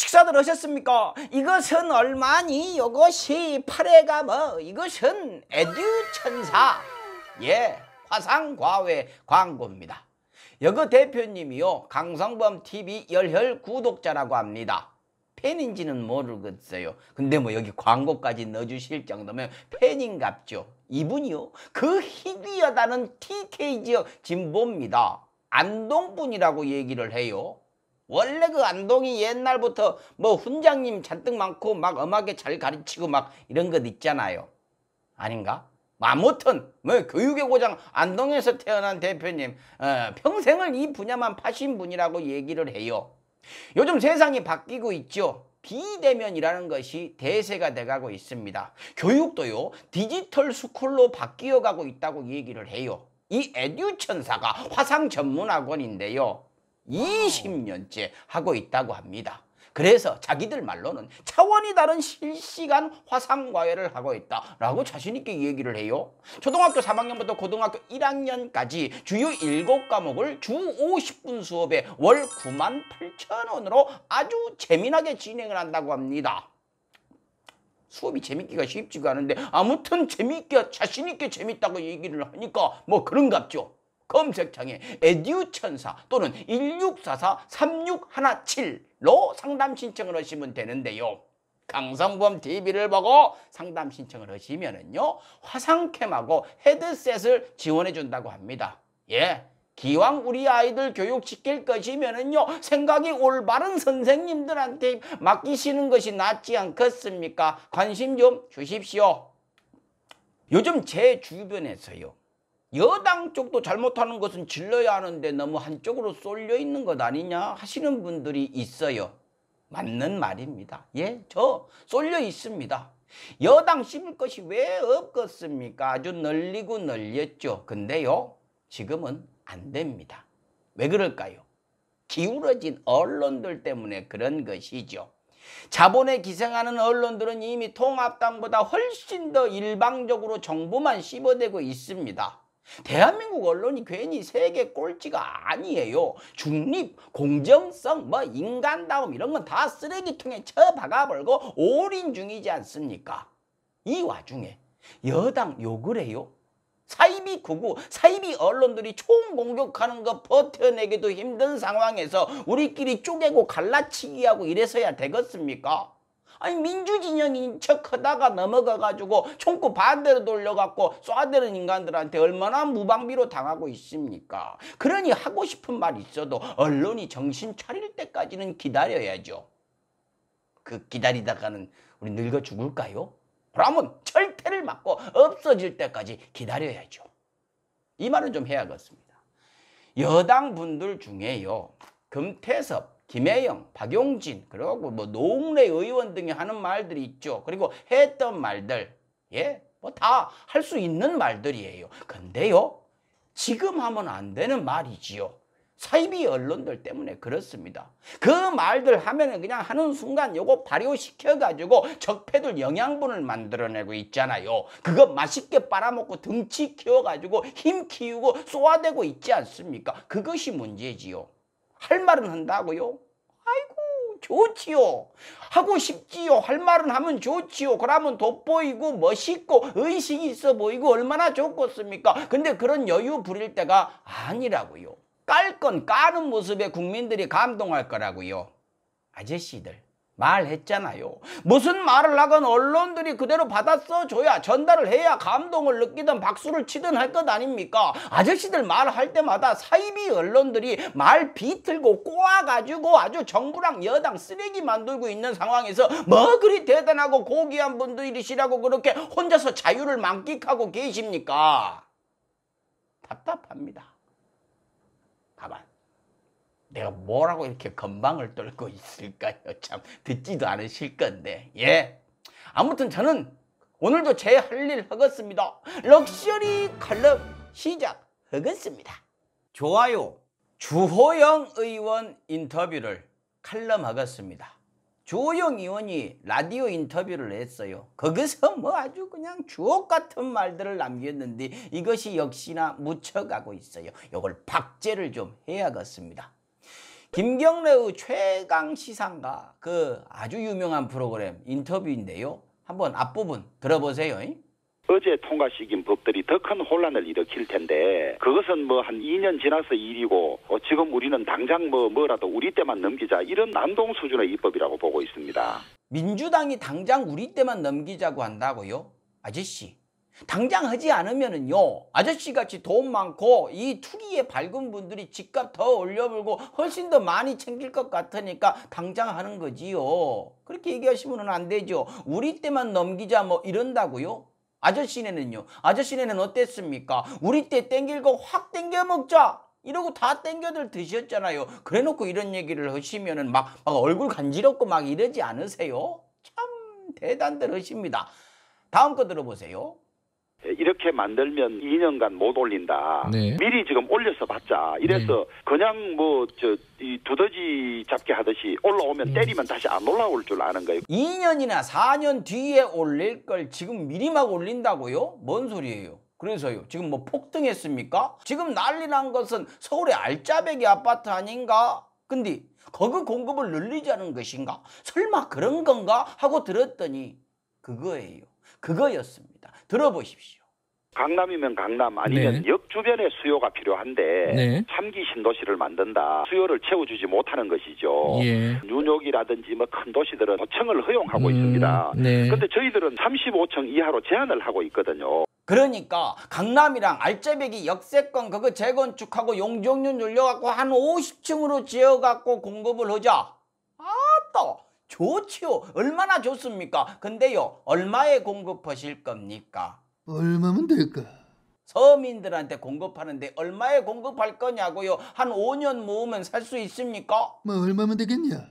식사들 하셨습니까? 이것은 얼마니? 이것이 8회가 뭐? 이것은 에듀천사. 예, 화상과외 광고입니다. 여거 대표님이요, 강성범 TV 열혈 구독자라고 합니다. 팬인지는 모르겠어요. 근데 뭐 여기 광고까지 넣어주실 정도면 팬인갑죠. 이분이요, 그 희귀하다는 TK 지역 진보입니다. 안동분이라고 얘기를 해요. 원래 그 안동이 옛날부터 뭐 훈장님 잔뜩 많고 막 엄하게 잘 가르치고 막 이런 것 있잖아요. 아닌가? 아무튼 뭐 교육의 고장 안동에서 태어난 대표님, 평생을 이 분야만 파신 분이라고 얘기를 해요. 요즘 세상이 바뀌고 있죠. 비대면이라는 것이 대세가 돼가고 있습니다. 교육도요, 디지털 스쿨로 바뀌어가고 있다고 얘기를 해요. 이 에듀천사가 화상 전문학원인데요, 20년째 하고 있다고 합니다. 그래서 자기들 말로는 차원이 다른 실시간 화상과외를 하고 있다라고 자신있게 얘기를 해요. 초등학교 3학년부터 고등학교 1학년까지 주요 7과목을 주 50분 수업에 월 98,000원으로 아주 재미나게 진행을 한다고 합니다. 수업이 재밌기가 쉽지가 않은데 아무튼 재밌게 자신있게 재밌다고 얘기를 하니까 뭐 그런갑죠. 검색창에 에듀천사 또는 1644-3617로 상담 신청을 하시면 되는데요. 강성범 TV를 보고 상담 신청을 하시면은요, 화상캠하고 헤드셋을 지원해 준다고 합니다. 예, 기왕 우리 아이들 교육시킬 것이면은요, 생각이 올바른 선생님들한테 맡기시는 것이 낫지 않겠습니까? 관심 좀 주십시오. 요즘 제 주변에서요, 여당 쪽도 잘못하는 것은 질러야 하는데 너무 한쪽으로 쏠려 있는 것 아니냐 하시는 분들이 있어요. 맞는 말입니다. 예, 저 쏠려 있습니다. 여당 씹을 것이 왜 없겠습니까? 아주 널리고 널렸죠. 근데요, 지금은 안 됩니다. 왜 그럴까요? 기울어진 언론들 때문에 그런 것이죠. 자본에 기생하는 언론들은 이미 통합당보다 훨씬 더 일방적으로 정부만 씹어대고 있습니다. 대한민국 언론이 괜히 세계 꼴찌가 아니에요. 중립, 공정성, 뭐 인간다움 이런 건 다 쓰레기통에 쳐박아버리고 올인 중이지 않습니까? 이 와중에 여당 욕을 해요. 사이비 구구, 사이비 언론들이 총공격하는 거 버텨내기도 힘든 상황에서 우리끼리 쪼개고 갈라치기하고 이래서야 되겠습니까? 아니, 민주진영인 척 하다가 넘어가가지고 총구 반대로 돌려갖고 쏴대는 인간들한테 얼마나 무방비로 당하고 있습니까? 그러니 하고 싶은 말 있어도 언론이 정신 차릴 때까지는 기다려야죠. 그 기다리다가는 우리 늙어 죽을까요? 그러면 철퇴를 맞고 없어질 때까지 기다려야죠. 이 말은 좀 해야겠습니다. 여당 분들 중에요, 금태섭, 김혜영, 박용진, 그리고 뭐 노웅래 의원 등이 하는 말들이 있죠. 그리고 했던 말들, 예, 뭐 다 할 수 있는 말들이에요. 근데요, 지금 하면 안 되는 말이지요. 사이비 언론들 때문에 그렇습니다. 그 말들 하면은 그냥 하는 순간 요거 발효시켜가지고 적폐들 영양분을 만들어내고 있잖아요. 그거 맛있게 빨아먹고 등치 키워가지고 힘 키우고 쏘아대고 있지 않습니까? 그것이 문제지요. 할 말은 한다고요? 아이고, 좋지요. 하고 싶지요. 할 말은 하면 좋지요. 그러면 돋보이고 멋있고 의식이 있어 보이고 얼마나 좋겠습니까? 근데 그런 여유 부릴 때가 아니라고요. 깔 건 까는 모습에 국민들이 감동할 거라고요. 아저씨들 말했잖아요. 무슨 말을 하건 언론들이 그대로 받아 써줘야, 전달을 해야 감동을 느끼든 박수를 치든 할 것 아닙니까? 아저씨들 말할 때마다 사이비 언론들이 말 비틀고 꼬아가지고 아주 정부랑 여당 쓰레기 만들고 있는 상황에서 뭐 그리 대단하고 고귀한 분들이시라고 그렇게 혼자서 자유를 만끽하고 계십니까? 답답합니다. 가만, 내가 뭐라고 이렇게 건방을 떨고 있을까요? 참 듣지도 않으실 건데. 예, 아무튼 저는 오늘도 제 할 일 하겠습니다. 럭셔리 칼럼 시작하겠습니다. 좋아요. 주호영 의원 인터뷰를 칼럼 하겠습니다. 주호영 의원이 라디오 인터뷰를 했어요. 거기서 뭐 아주 그냥 주옥 같은 말들을 남겼는데 이것이 역시나 묻혀가고 있어요. 이걸 박제를 좀 해야겠습니다. 김경래의 최강 시상가 그 아주 유명한 프로그램 인터뷰인데요. 한번 앞부분 들어보세요. 어제 통과시킨 법들이 더 큰 혼란을 일으킬 텐데 그것은 뭐 한 2년 지나서 일이고 지금 우리는 당장 뭐라도 우리 때만 넘기자 이런 난동 수준의 입법이라고 보고 있습니다. 민주당이 당장 우리 때만 넘기자고 한다고요? 아저씨 당장 하지 않으면은요 아저씨같이 돈 많고 이 투기에 밝은 분들이 집값 더 올려불고 훨씬 더 많이 챙길 것 같으니까 당장 하는 거지요. 그렇게 얘기하시면 안 되죠. 우리 때만 넘기자 뭐 이런다고요? 아저씨네는요? 아저씨네는 어땠습니까? 우리 때 땡길 거 확 땡겨 먹자 이러고 다 땡겨들 드셨잖아요. 그래놓고 이런 얘기를 하시면은 막 얼굴 간지럽고 막 이러지 않으세요? 참 대단들 하십니다. 다음 거 들어보세요. 이렇게 만들면 2년간 못 올린다. 네. 미리 지금 올려서 받자. 이래서 그냥 이 두더지 잡기 하듯이 올라오면 때리면 다시 안 올라올 줄 아는 거예요. 2년이나 4년 뒤에 올릴 걸 지금 미리 막 올린다고요? 뭔 소리예요? 그래서요. 지금 뭐 폭등했습니까? 지금 난리 난 것은 서울의 알짜배기 아파트 아닌가? 근데 거기 공급을 늘리자는 것인가? 설마 그런 건가? 하고 들었더니 그거예요. 그거였습니다. 들어보십시오. 강남이면 강남 아니면 네. 역 주변에 수요가 필요한데 네. 3기 신도시를 만든다. 수요를 채워주지 못하는 것이죠. 예. 뉴욕이라든지 뭐 큰 도시들은 도청을 허용하고 있습니다. 네. 그런데 저희들은 35층 이하로 제한을 하고 있거든요. 그러니까 강남이랑 알짜배기 역세권 그거 재건축하고 용적률 늘려갖고 한 50층으로 지어갖고 공급을 하자. 아따 좋지요. 얼마나 좋습니까? 근데요 얼마에 공급하실 겁니까? 얼마면 될까? 서민들한테 공급하는데 얼마에 공급할 거냐고요? 한 5년 모으면 살 수 있습니까? 뭐 얼마면 되겠냐?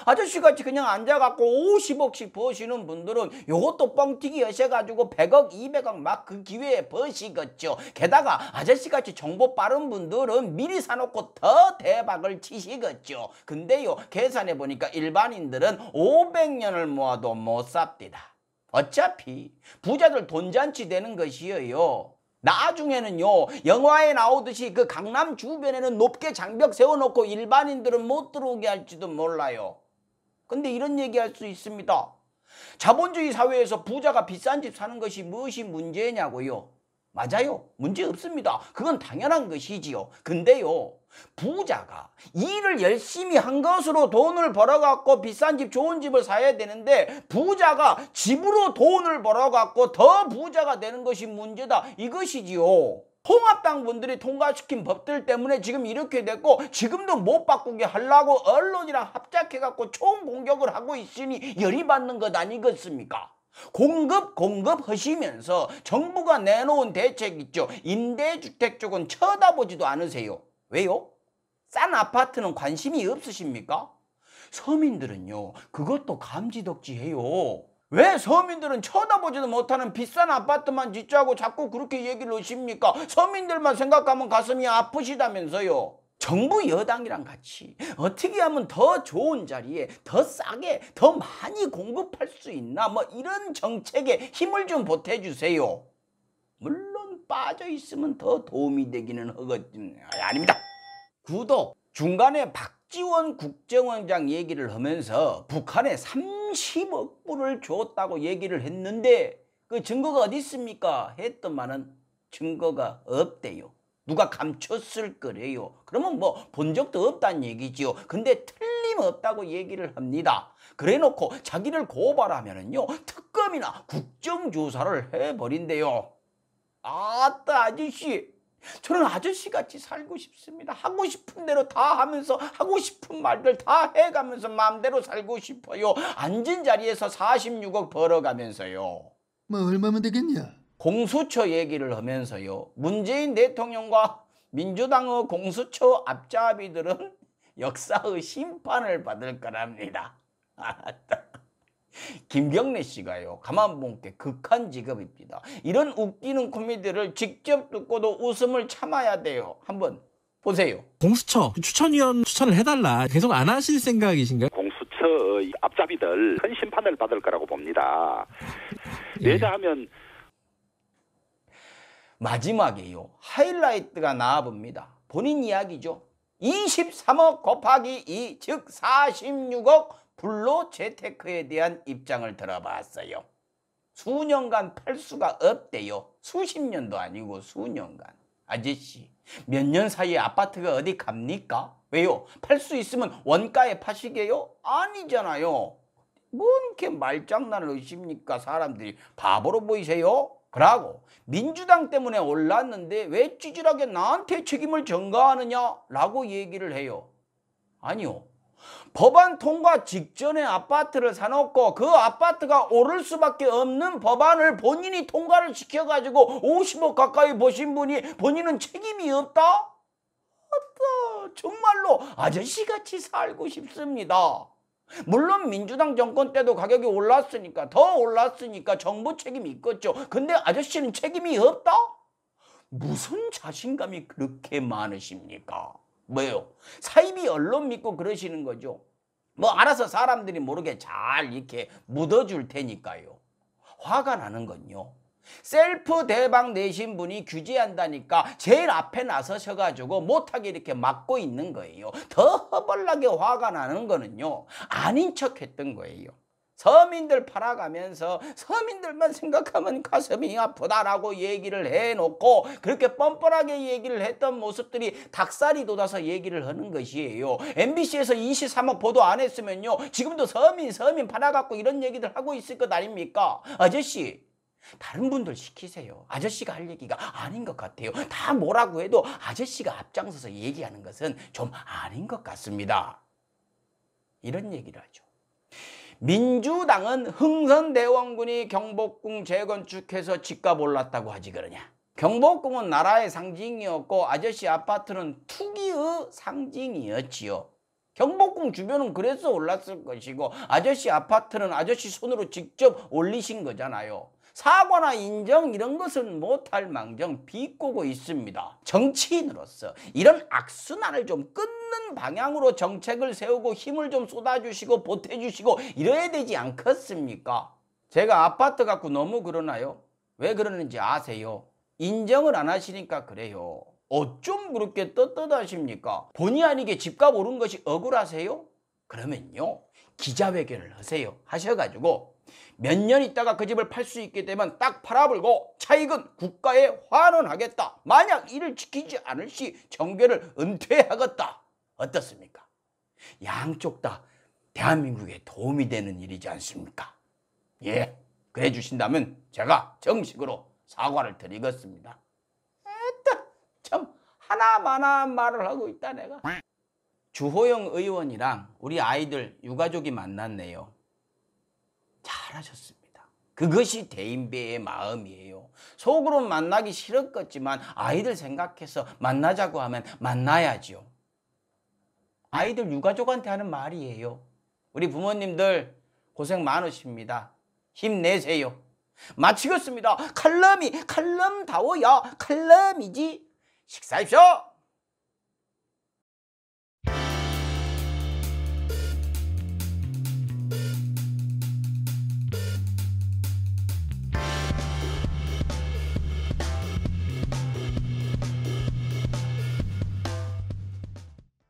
아저씨같이 그냥 앉아갖고 50억씩 버시는 분들은 요것도 뻥튀기 하셔가지고 100억, 200억 막 그 기회에 버시겠죠. 게다가 아저씨같이 정보 빠른 분들은 미리 사놓고 더 대박을 치시겠죠. 근데요 계산해보니까 일반인들은 500년을 모아도 못 삽니다. 어차피 부자들 돈잔치 되는 것이에요. 나중에는요 영화에 나오듯이 그 강남 주변에는 높게 장벽 세워놓고 일반인들은 못 들어오게 할지도 몰라요. 근데 이런 얘기할 수 있습니다. 자본주의 사회에서 부자가 비싼 집 사는 것이 무엇이 문제냐고요? 맞아요. 문제 없습니다. 그건 당연한 것이지요. 근데요 부자가 일을 열심히 한 것으로 돈을 벌어갖고 비싼 집 좋은 집을 사야 되는데 부자가 집으로 돈을 벌어갖고 더 부자가 되는 것이 문제다 이것이지요. 통합당 분들이 통과시킨 법들 때문에 지금 이렇게 됐고 지금도 못 바꾸게 하려고 언론이랑 합작해갖고 총공격을 하고 있으니 열이 받는 것 아니겠습니까? 공급 하시면서 정부가 내놓은 대책 있죠. 임대주택 쪽은 쳐다보지도 않으세요. 왜요? 싼 아파트는 관심이 없으십니까? 서민들은요 그것도 감지덕지해요. 왜 서민들은 쳐다보지도 못하는 비싼 아파트만 짓자고 자꾸 그렇게 얘기를 하십니까? 서민들만 생각하면 가슴이 아프시다면서요. 정부 여당이랑 같이 어떻게 하면 더 좋은 자리에 더 싸게 더 많이 공급할 수 있나 뭐 이런 정책에 힘을 좀 보태주세요. 물론 빠져있으면 더 도움이 되기는 하거든요. 아닙니다. 구독. 중간에 박지원 국정원장 얘기를 하면서 북한에 30억 불을 줬다고 얘기를 했는데 그 증거가 어디 있습니까? 했더만은 증거가 없대요. 누가 감췄을 거래요. 그러면 뭐 본 적도 없다는 얘기지요. 근데 틀림없다고 얘기를 합니다. 그래놓고 자기를 고발하면은요 특검이나 국정조사를 해버린대요. 아따 아저씨 저는 아저씨같이 살고 싶습니다. 하고 싶은 대로 다 하면서 하고 싶은 말들 다 해가면서 마음대로 살고 싶어요. 앉은 자리에서 46억 벌어가면서요. 뭐 얼마면 되겠냐? 공수처 얘기를 하면서요. 문재인 대통령과 민주당의 공수처 앞잡이들은 역사의 심판을 받을 거랍니다. 김경래 씨가요. 가만 보니까 극한 직업입니다. 이런 웃기는 코미디를 직접 듣고도 웃음을 참아야 돼요. 한번 보세요. 공수처 추천위원 추천을 해달라. 계속 안 하실 생각이신가요? 공수처의 앞잡이들 큰 심판을 받을 거라고 봅니다. 예. 왜냐하면 마지막에요. 하이라이트가 나와봅니다. 본인 이야기죠. 23억 곱하기 2, 즉 46억 불로재테크에 대한 입장을 들어봤어요. 수년간 팔 수가 없대요. 수십 년도 아니고 수년간. 아저씨, 몇 년 사이에 아파트가 어디 갑니까? 왜요? 팔 수 있으면 원가에 파시게요? 아니잖아요. 뭐 이렇게 말장난을 하십니까? 사람들이 바보로 보이세요? 그러고 민주당 때문에 올랐는데 왜 찌질하게 나한테 책임을 전가하느냐? 라고 얘기를 해요. 아니요. 법안 통과 직전에 아파트를 사놓고 그 아파트가 오를 수밖에 없는 법안을 본인이 통과를 시켜가지고 50억 가까이 버신 분이 본인은 책임이 없다? 정말로 아저씨같이 살고 싶습니다. 물론 민주당 정권 때도 가격이 올랐으니까 더 올랐으니까 정부 책임이 있겠죠. 근데 아저씨는 책임이 없다? 무슨 자신감이 그렇게 많으십니까? 뭐요? 사이비 언론 믿고 그러시는 거죠. 뭐 알아서 사람들이 모르게 잘 이렇게 묻어줄 테니까요. 화가 나는 건요. 셀프 대박 내신 분이 규제한다니까 제일 앞에 나서셔가지고 못하게 이렇게 막고 있는 거예요. 더 허벌나게 화가 나는 거는요. 아닌 척 했던 거예요. 서민들 팔아가면서 서민들만 생각하면 가슴이 아프다라고 얘기를 해놓고 그렇게 뻔뻔하게 얘기를 했던 모습들이 닭살이 돋아서 얘기를 하는 것이에요. MBC에서 23억 보도 안 했으면요. 지금도 서민 팔아갖고 이런 얘기들 하고 있을 것 아닙니까? 아저씨, 다른 분들 시키세요. 아저씨가 할 얘기가 아닌 것 같아요. 다 뭐라고 해도 아저씨가 앞장서서 얘기하는 것은 좀 아닌 것 같습니다. 이런 얘기를 하죠. 민주당은 흥선대원군이 경복궁 재건축해서 집값 올랐다고 하지 그러냐. 경복궁은 나라의 상징이었고 아저씨 아파트는 투기의 상징이었지요. 경복궁 주변은 그래서 올랐을 것이고 아저씨 아파트는 아저씨 손으로 직접 올리신 거잖아요. 사과나 인정 이런 것은 못할 망정 비꼬고 있습니다. 정치인으로서 이런 악순환을 좀 끊는 방향으로 정책을 세우고 힘을 좀 쏟아주시고 보태주시고 이래야 되지 않겠습니까? 제가 아파트 갖고 너무 그러나요? 왜 그러는지 아세요? 인정을 안 하시니까 그래요. 어쩜 그렇게 떳떳하십니까? 본의 아니게 집값 오른 것이 억울하세요? 그러면요. 기자회견을 하세요. 하셔가지고 몇 년 있다가 그 집을 팔 수 있게 되면 딱 팔아불고 차익은 국가에 환원하겠다. 만약 이를 지키지 않을 시 정계를 은퇴하겠다. 어떻습니까? 양쪽 다 대한민국에 도움이 되는 일이지 않습니까? 예, 그래 주신다면 제가 정식으로 사과를 드리겠습니다. 참 하나만한 말을 하고 있다 내가. 주호영 의원이랑 우리 아이들 유가족이 만났네요. 잘하셨습니다. 그것이 대인배의 마음이에요. 속으로는 만나기 싫었겠지만 아이들 생각해서 만나자고 하면 만나야죠. 아이들 유가족한테 하는 말이에요. 우리 부모님들 고생 많으십니다. 힘내세요. 마치겠습니다. 칼럼다워야 칼럼이지. 식사하십시오.